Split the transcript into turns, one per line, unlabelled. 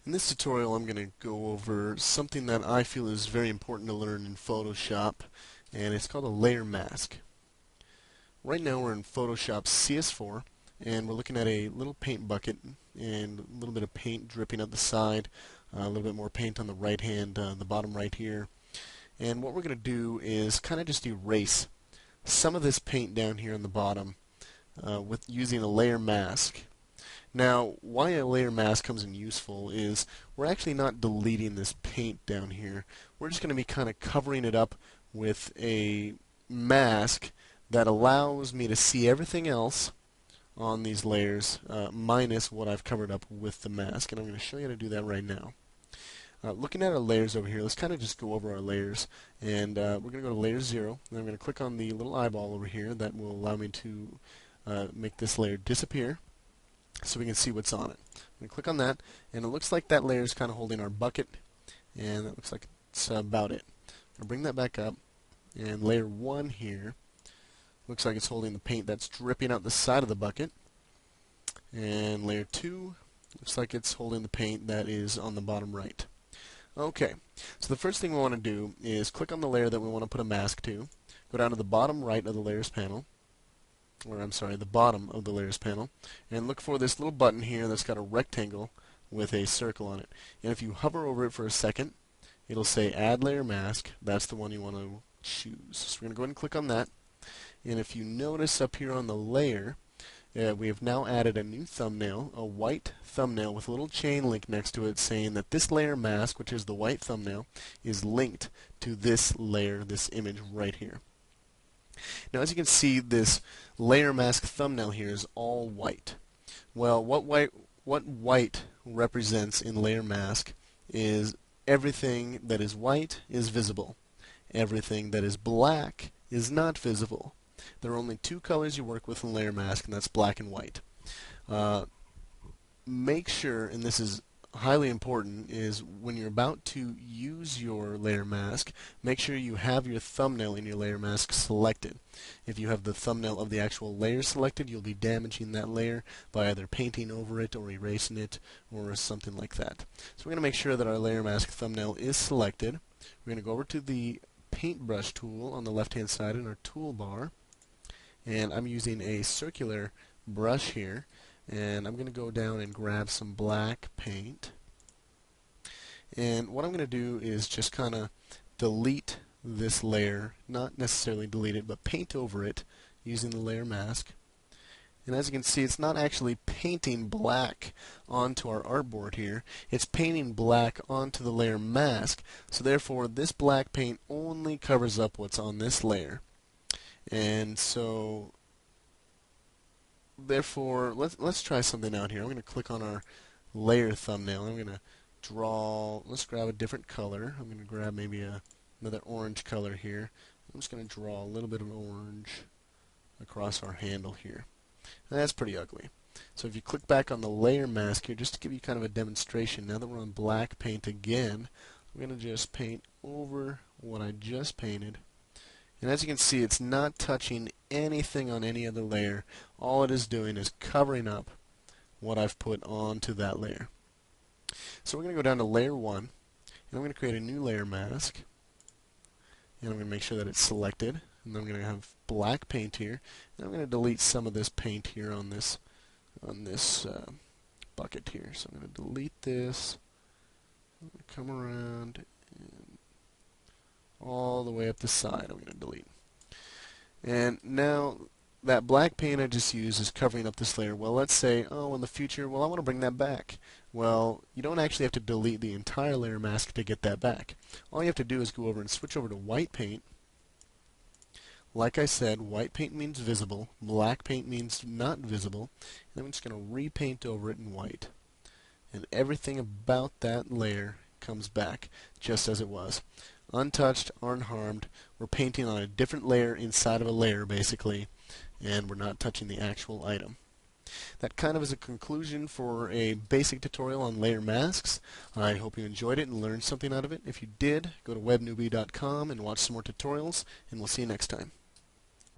In this tutorial I'm going to go over something that I feel is very important to learn in Photoshop, and it's called a layer mask. Right now we're in Photoshop CS4 and we're looking at a little paint bucket and a little bit of paint dripping up the side, a little bit more paint on the right hand, the bottom right here. And what we're going to do is kind of just erase some of this paint down here on the bottom with using a layer mask. Now, why a layer mask comes in useful is we're actually not deleting this paint down here. We're just going to be kind of covering it up with a mask that allows me to see everything else on these layers minus what I've covered up with the mask. And I'm going to show you how to do that right now. Looking at our layers over here, let's kind of just go over our layers. And we're going to go to layer 0. And I'm going to click on the little eyeball over here that will allow me to make this layer disappear, so we can see what's on it. I'm going to click on that, and it looks like that layer is kind of holding our bucket, and that looks like it's about it. I'll bring that back up, and layer 1 here looks like it's holding the paint that's dripping out the side of the bucket, and layer 2 looks like it's holding the paint that is on the bottom right. Okay, so the first thing we want to do is click on the layer that we want to put a mask to, go down to the bottom right of the layers panel, or I'm sorry, the bottom of the layers panel, and look for this little button here that's got a rectangle with a circle on it. And if you hover over it for a second, it'll say Add Layer Mask. That's the one you want to choose. So we're going to go ahead and click on that. And if you notice up here on the layer, we have now added a new thumbnail, a white thumbnail with a little chain link next to it saying that this layer mask, which is the white thumbnail, is linked to this layer, this image right here. Now, as you can see, this layer mask thumbnail here is all white. Well, what white represents in layer mask is everything that is white is visible. Everything that is black is not visible. There are only two colors you work with in layer mask, and that's black and white. Make sure, and this is highly important, is when you're about to use your layer mask, make sure you have your thumbnail in your layer mask selected. If you have the thumbnail of the actual layer selected, you'll be damaging that layer by either painting over it or erasing it or something like that. So we're going to make sure that our layer mask thumbnail is selected. We're going to go over to the paintbrush tool on the left hand side in our toolbar, and I'm using a circular brush here. And I'm going to go down and grab some black paint. And what I'm going to do is just kind of delete this layer, not necessarily delete it, but paint over it using the layer mask. And as you can see, it's not actually painting black onto our artboard here. It's painting black onto the layer mask. So therefore, this black paint only covers up what's on this layer. And so therefore, let's try something out here. I'm going to click on our layer thumbnail. I'm going to draw, let's grab a different color. I'm going to grab maybe another orange color here. I'm just going to draw a little bit of orange across our handle here. And that's pretty ugly. So if you click back on the layer mask here, just to give you kind of a demonstration, now that we're on black paint again, I'm going to just paint over what I just painted. And as you can see, it's not touching anything on any other layer. All it is doing is covering up what I've put onto that layer. So we're going to go down to layer 1, and I'm going to create a new layer mask. And I'm going to make sure that it's selected. And I'm going to have black paint here. And I'm going to delete some of this paint here on this bucket here. So I'm going to delete this. I'm going to come around and all the way up the side I'm going to delete. And now that black paint I just used is covering up this layer. Well, let's say, oh, in the future, well, I want to bring that back. Well, you don't actually have to delete the entire layer mask to get that back. All you have to do is go over and switch over to white paint. Like I said, white paint means visible, black paint means not visible, and I'm just going to repaint over it in white. And everything about that layer comes back just as it was. Untouched, unharmed. We're painting on a different layer inside of a layer, basically, and we're not touching the actual item. That kind of is a conclusion for a basic tutorial on layer masks. I hope you enjoyed it and learned something out of it. If you did, go to webnewbie.com and watch some more tutorials, and we'll see you next time.